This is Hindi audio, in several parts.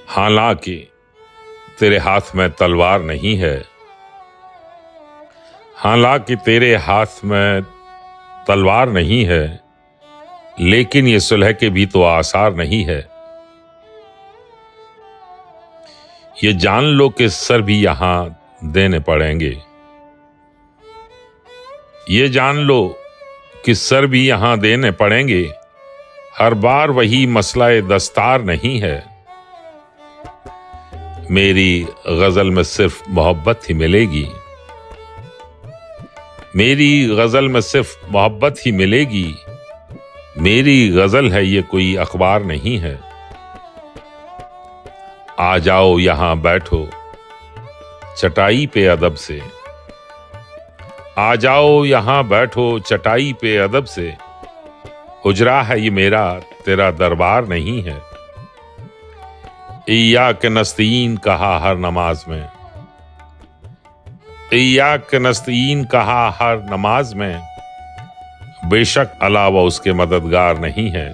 हालांकि तेरे हाथ में तलवार नहीं है, हालांकि तेरे हाथ में तलवार नहीं है, लेकिन ये सुलह के भी तो आसार नहीं है। ये जान लो कि सर भी यहां देने पड़ेंगे, ये जान लो कि सर भी यहां देने पड़ेंगे। हर बार वही मसला दस्तार नहीं है। मेरी गजल में सिर्फ मोहब्बत ही मिलेगी, मेरी गजल में सिर्फ मोहब्बत ही मिलेगी। मेरी गजल है ये कोई अखबार नहीं है। आ जाओ यहां बैठो चटाई पे अदब से, आ जाओ यहां बैठो चटाई पे अदब से। हुजरा है ये मेरा तेरा दरबार नहीं है। इय्याक नस्तईन कहा हर नमाज में, इय्याक नस्तईन कहा हर नमाज में। बेशक अलावा उसके मददगार नहीं है।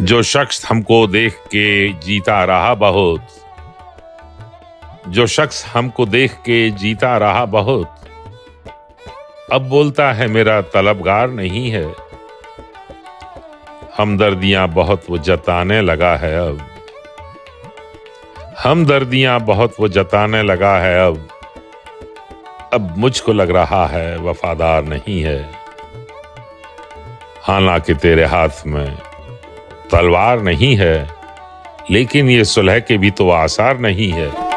जो शख्स हमको देख के जीता रहा बहुत, जो शख्स हमको देख के जीता रहा बहुत, अब बोलता है मेरा तलबगार नहीं है। हमदर्दियां बहुत वो जताने लगा है अब, हमदर्दियां बहुत वो जताने लगा है अब मुझको लग रहा है वफादार नहीं है। हालांकि तेरे हाथ में तलवार नहीं है, लेकिन ये सुलह के भी तो आसार नहीं है।